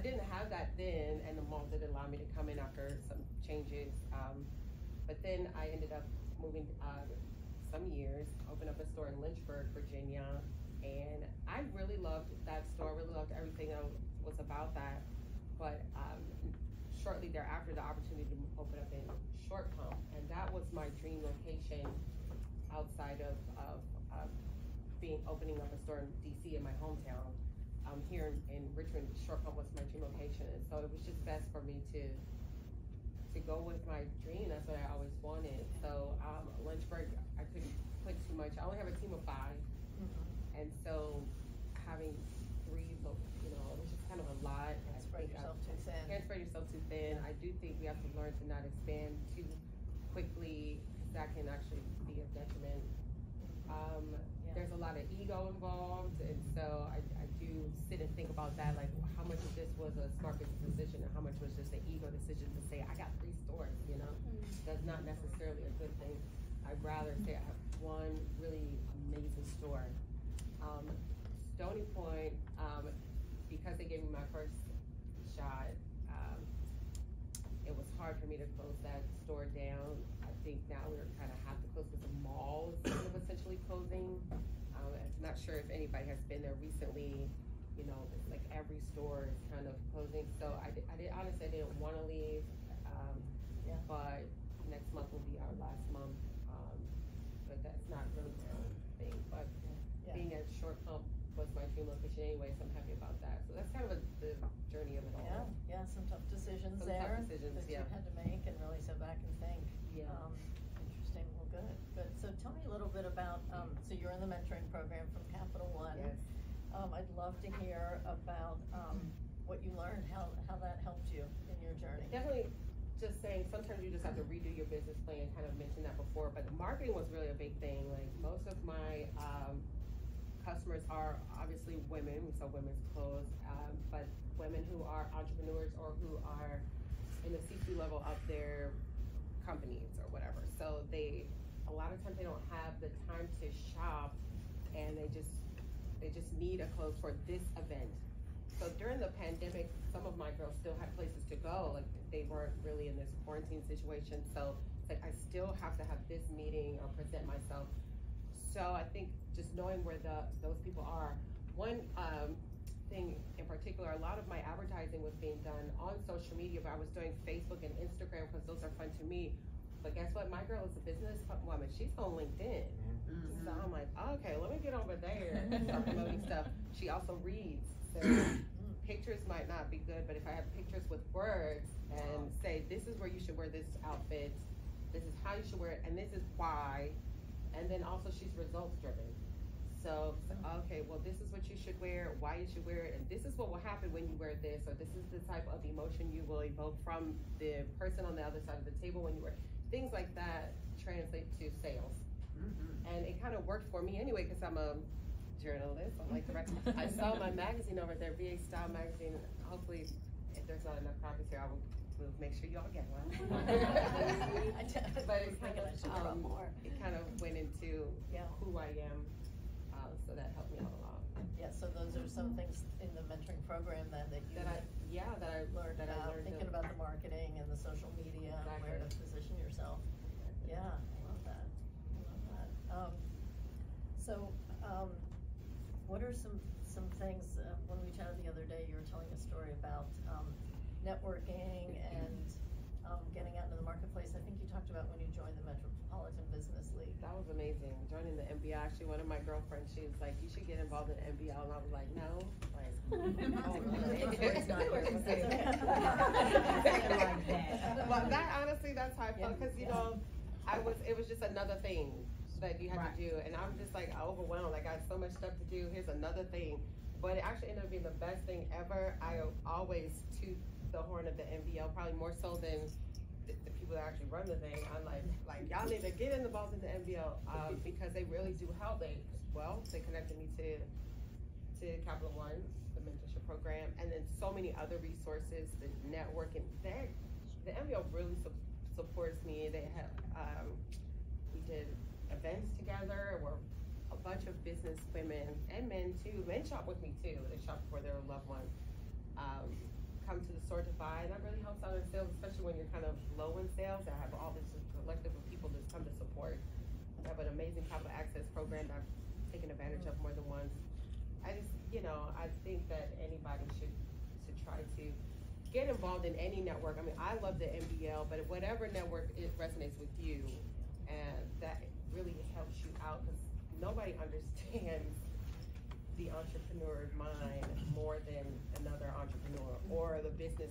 didn't have that then, and the mall did allow me to come in after some changes. But then I ended up moving some years, opened up a store in Lynchburg, Virginia, and I really loved that store, really loved everything that was about that. But shortly thereafter, the opportunity to open up in Short Pump, and that was my dream location outside of opening up a store in DC in my hometown. Here in Richmond, Short Pump was my dream location, and so it was just best for me to go with my dream. That's what I always wanted. So Lynchburg, I couldn't put too much. I only have a team of 5, and so having 3, it was just kind of a lot. Can't spread yourself too thin. Can't spread yourself too thin. I do think we have to learn to not expand too quickly, because that can actually be a detriment. There's a lot of ego involved, and so I do sit and think about that, like how much of this was a smart business decision and how much was just an ego decision to say, I got 3 stores, That's not necessarily a good thing. I'd rather say I have one really amazing store. Stony Point, because they gave me my first shot, it was hard for me to close that store down. I think now we're kind of have to close because the mall is kind of essentially closing. I'm not sure if anybody has been there recently. It's like every store is kind of closing. So I honestly didn't want to leave. But next month will be our last month. But that's not really the thing. But being at Short Pump was my dream location anyway, so I'm happy about that. So that's kind of the journey of it all. Yeah, some tough decisions that you had to make and really sit back and think. Interesting. Well, good. So tell me a little bit about, so you're in the mentoring program from Capital One. Yes. I'd love to hear about what you learned, how that helped you in your journey. Definitely. Just saying, sometimes you just have to redo your business plan. Kind of mentioned that before, but marketing was really a big thing. Like most of my customers are obviously women. We sell women's clothes, but women who are entrepreneurs or who are in the C-suite level of their companies or whatever. So a lot of times they don't have the time to shop, and they just need a clothes for this event. So during the pandemic, some of my girls still had places to go. Like they weren't really in this quarantine situation. So it's like I still have to have this meeting or present myself. So I think just knowing where those people are. One thing in particular, a lot of my advertising was being done on social media, but I was doing Facebook and Instagram because those are fun to me. But guess what? My girl is a business woman. She's on LinkedIn. So I'm like, okay, let me get over there and start promoting stuff. She also reads. So pictures might not be good, but if I have pictures with words and say, this is where you should wear this outfit, this is how you should wear it, and this is why. And then also she's results driven. So, okay, well, this is what you should wear, why you should wear it, and this is what will happen when you wear this, or this is the type of emotion you will evoke from the person on the other side of the table when you wear it. Things like that translate to sales. And it kind of worked for me anyway, because I'm a journalist. I like to write. I saw my magazine over there, VA Style magazine. Hopefully, if there's not enough copies here, I will make sure y'all get one. But it kind of went into who I am, so that helped me out a lot. Yeah, so those are some things in the mentoring program then that I learned thinking about the marketing and the social media and where to position yourself. Yeah, I love that. What are some things, when we chatted the other day, you were telling a story about networking and getting out into the marketplace. I think you talked about when you joined the Metropolitan Business League. That was amazing. Joining the MBL, actually one of my girlfriends, she was like, you should get involved in the MBL, and I was like, no. Like, Well, that honestly, that's how I felt, because it was just another thing that you had to do, and I'm just like overwhelmed. I got so much stuff to do. Here's another thing, but it actually ended up being the best thing ever. I always toot the horn of the MBL, probably more so than the people that actually run the thing. I'm like y'all need to get involved in the MBL because they really do help. They connected me to Capital One, the mentorship program, and then so many other resources, the networking. The MBL really supports me. They have we did events together where a bunch of business women and men too. Men shop with me too. They shop for their loved one. come to the store to buy, and that really helps out in sales, especially when you're kind of low in sales. I have all this collective of people that come to support. I have an amazing capital access program that I've taken advantage of more than once. I just, I think that anybody should try to get involved in any network. I mean, I love the MBL, but whatever network it resonates with you, and that really helps you out, because nobody understands the entrepreneur mind more than another entrepreneur, or the business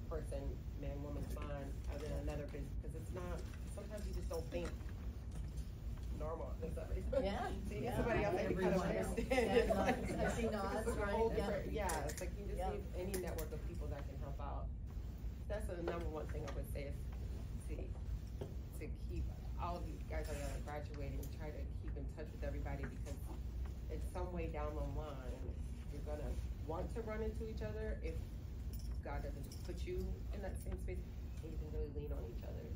person, man, woman's mind, other than another business, because it's not, sometimes you just don't think normal. Yeah. See, somebody else that you kind of understand. Yeah, I see nods, right? Yeah, it's like you just need any network of people that can help out. That's the number one thing I would say, is to keep all of you guys that are graduating, try to keep in touch with everybody, because it's some way down the line you're gonna want to run into each other if God doesn't just put you in that same space, and you can really lean on each other.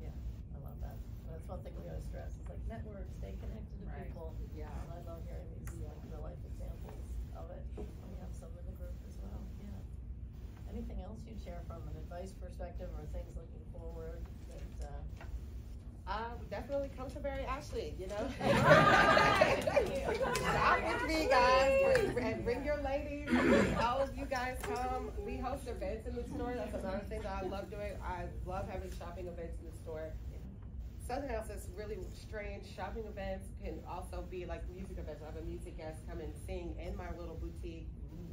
Yeah, I love that. That's one thing we always stress. It's like network, stay connected to people. Yeah. And I love hearing these real life examples of it. We have some in the group as well. Yeah. Anything else you'd share from an advice perspective, or things looking forward that definitely come to Barry Ashley, Shop with me, guys, and bring your ladies. All of you guys come. We host events in the store. That's another thing that I love doing. I love having shopping events in the store. Something else that's really strange, shopping events can also be like music events. I have a music guest come and sing in my little boutique.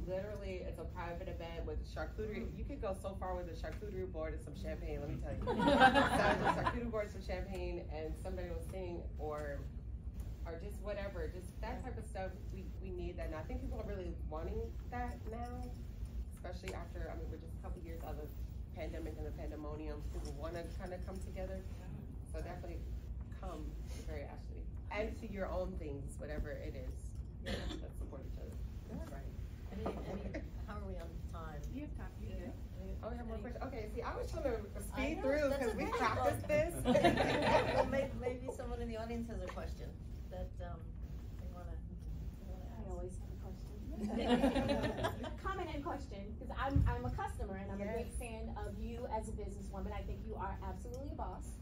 Literally, it's a private event with charcuterie. You could go so far with a charcuterie board and some champagne, let me tell you. So the charcuterie board, some champagne, and somebody will sing, or just whatever. Just that type of stuff, we need that. And I think people are really wanting that now, especially after, we're just a couple years out of the pandemic and the pandemonium. People want to kind of come together. So definitely come to Barry Ashley. And to your own things, whatever it is. Let's support each other. That's right. How are we on time? You have time. You good? Oh, we have more questions. Okay, see, I was trying to speed through because we practiced this. Well, maybe someone in the audience has a question that they want to ask. I always have a question. Comment and question, because I'm a customer and I'm a big fan of you as a businesswoman. I think you are absolutely a boss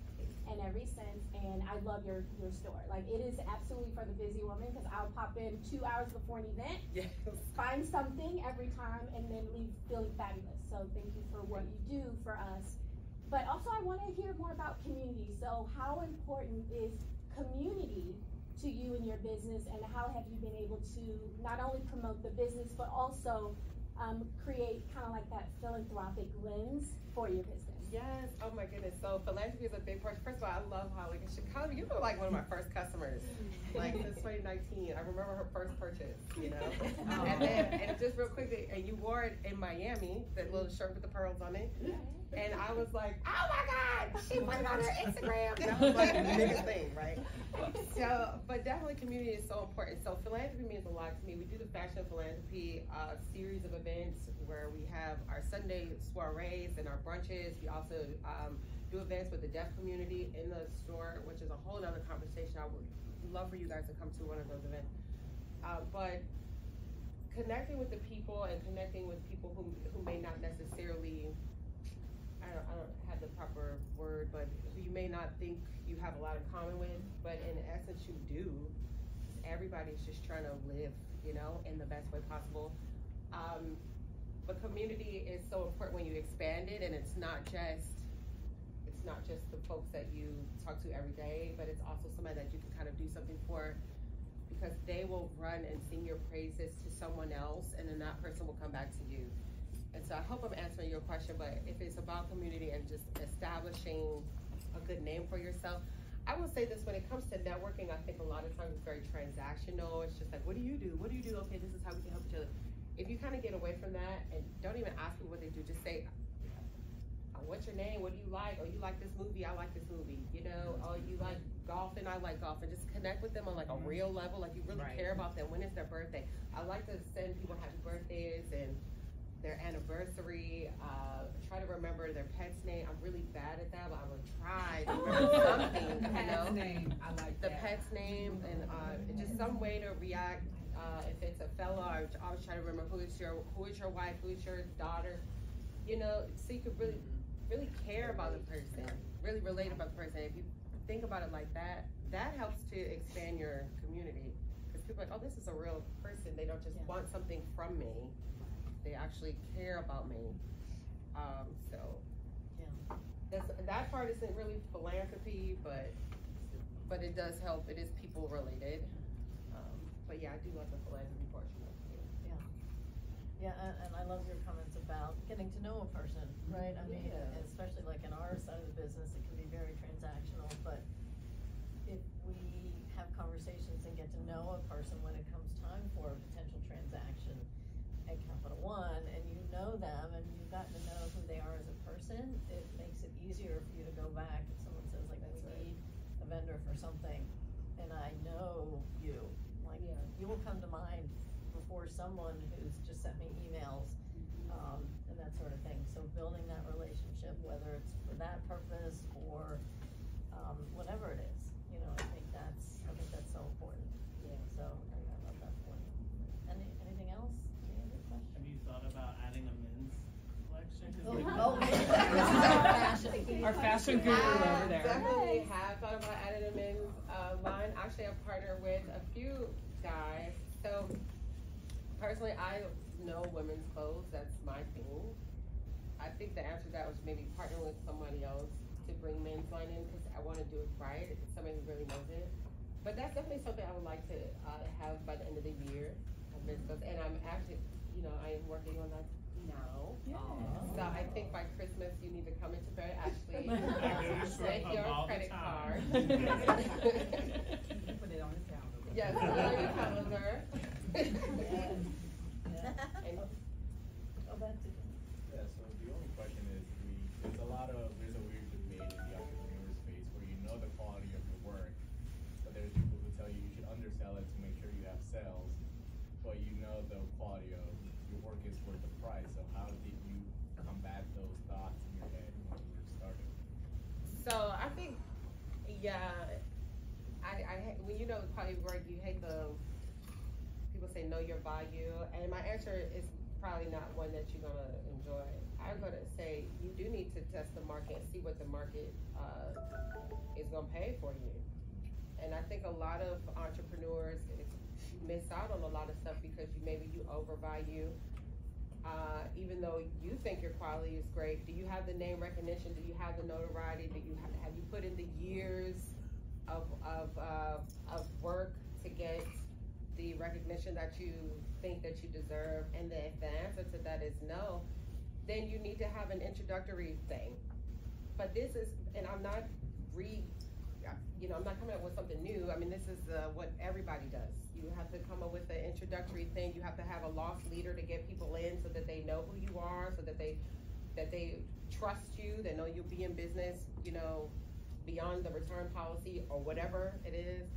in every sense, and I love your store. Like, it is absolutely for the busy woman, because I'll pop in 2 hours before an event, find something every time, and then leave feeling fabulous. So thank you for what you do for us. But also, I want to hear more about community. So how important is community to you and your business, and how have you been able to not only promote the business, but also create kind of like that philanthropic lens for your business? Yes, oh my goodness. So philanthropy is a big part. First of all, I love how, like, in Chicago, you were like one of my first customers. Like, since 2019, I remember her first purchase, and just real quickly, and you wore it in Miami, that little shirt with the pearls on it. And I was like, oh my God, she put it on her Instagram. That was like the biggest thing, right? So, but definitely community is so important. So philanthropy means a lot to me. We do the Fashion Philanthropy series of events where we have our Sunday soirees and our brunches. We also do events with the deaf community in the store, which is a whole other conversation. I would love for you guys to come to one of those events. But connecting with the people and connecting with people who may not necessarily, I don't have the proper word, but who you may not think you have a lot in common with, but in essence you do. Everybody's just trying to live, in the best way possible. But community is so important when you expand it, and it's not just the folks that you talk to every day, but it's also somebody that you can kind of do something for, because they will run and sing your praises to someone else, and then that person will come back to you. And so I hope I'm answering your question, but if it's about community and just establishing a good name for yourself, I will say this: when it comes to networking, I think a lot of times it's very transactional. It's just like, what do you do? What do you do? Okay, this is how we can help each other. If you kind of get away from that and don't even ask them what they do, just say, what's your name? What do you like? Oh, you like this movie? I like this movie. Oh, you like golf and I like golf. And just connect with them on like a real level, like you really care about them. When is their birthday? I like to send people happy birthdays and their anniversary. Try to remember their pet's name. I'm really bad at that, but I will try to remember something. Pet's name. I like the pet's name, and just some way to react If it's a fellow, I always try to remember who is your wife, who is your daughter. You know, so you could really care about the person, really relate about the person. If you think about it like that, that helps to expand your community. Because people are like, oh, this is a real person. They don't just want something from me. They actually care about me. So that part isn't really philanthropy, but it does help. It is people related. But yeah, I do love the philanthropy portion of it. Yeah, and I love your comments about getting to know a person, right? I mean, especially like in our side of the business, it can be very transactional, but if we have conversations and get to know a person when it comes time for a potential transaction at Capital One, and you know them and you've gotten to know who they are as a person, it makes it easier for you to go back if someone says like, we need a vendor for something, and I know you, like, you will come to mind before someone who's just sent me emails, and that sort of thing. So building that relationship, whether it's for that purpose or whatever it is, you know, I think that's so important. Yeah. So I love that point. Anything else? Any other questions? Have you thought about adding a men's collection? Our fashion guru over there. Definitely have thought about adding a men's line. Actually, I've partnered with a few guys. So personally, I know women's clothes. That's my thing. I think the answer to that was maybe partnering with somebody else to bring men's line in, because I want to do it right. If it's somebody who really knows it. But that's definitely something I would like to have by the end of the year. And I'm actually, you know, I am working on that now. So I think by Christmas you need to come into Barry Ashley with your credit card. Put it on his calendar. Yes, put it on your calendar. So the only question is, there's a weird debate in the entrepreneur space where you know the quality of your work, but there's people who tell you you should undersell it to make sure you have sales, but you know the quality of your work is worth the price. So how did you combat those thoughts in your head when you were starting? So I think, when you know the quality of work, you hate people say know your value, and my answer is probably not one that you're gonna enjoy. I'm gonna say you do need to test the market and see what the market is gonna pay for you. And I think a lot of entrepreneurs miss out on a lot of stuff because maybe you overvalue. Even though you think your quality is great, do you have the name recognition? Do you have the notoriety? Do you have you put in the years of work to get the recognition that you think that you deserve? And then if the answer to that is no, then you need to have an introductory thing. But this is, and I'm not I'm not coming up with something new. I mean, this is what everybody does. You have to come up with an introductory thing. You have to have a loss leader to get people in so that they know who you are, so that they trust you, they know you'll be in business, you know, beyond the return policy or whatever it is.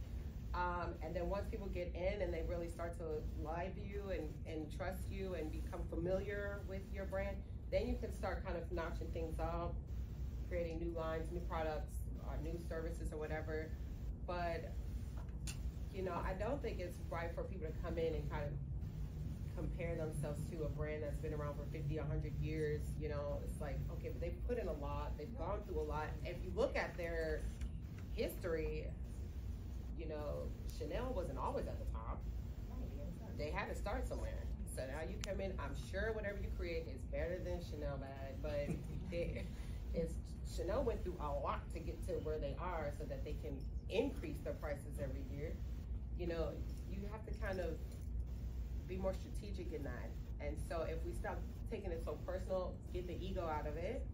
And then once people get in and they really start to like you and trust you and become familiar with your brand, then you can start kind of notching things up, creating new lines, new products, new services or whatever. But, you know, I don't think it's right for people to come in and kind of compare themselves to a brand that's been around for 50, 100 years. You know, it's like, okay, but they've put in a lot, they've gone through a lot. If you look at their history, you know, Chanel wasn't always at the top. They had to start somewhere. So now you come in, I'm sure whatever you create is better than Chanel bag, but Chanel went through a lot to get to where they are so that they can increase their prices every year. You know, you have to kind of be more strategic in that. And so if we stop taking it so personal, get the ego out of it,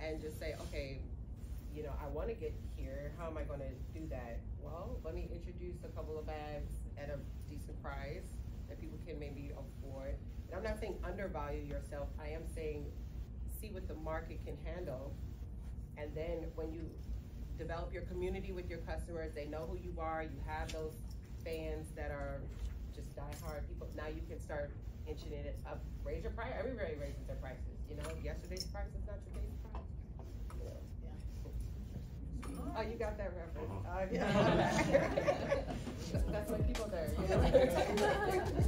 and just say, okay, you know, I want to get here. How am I going to do that? Well, let me introduce a couple of bags at a decent price that people can maybe afford. And I'm not saying undervalue yourself. I am saying see what the market can handle. And then when you develop your community with your customers, they know who you are. You have those fans that are just diehard people. Now you can start inching it up. Raise your price. Everybody raises their prices. You know, yesterday's price is not today's price. You know. Yeah. Oh, you got that reference. Yeah. That's my people there, you know?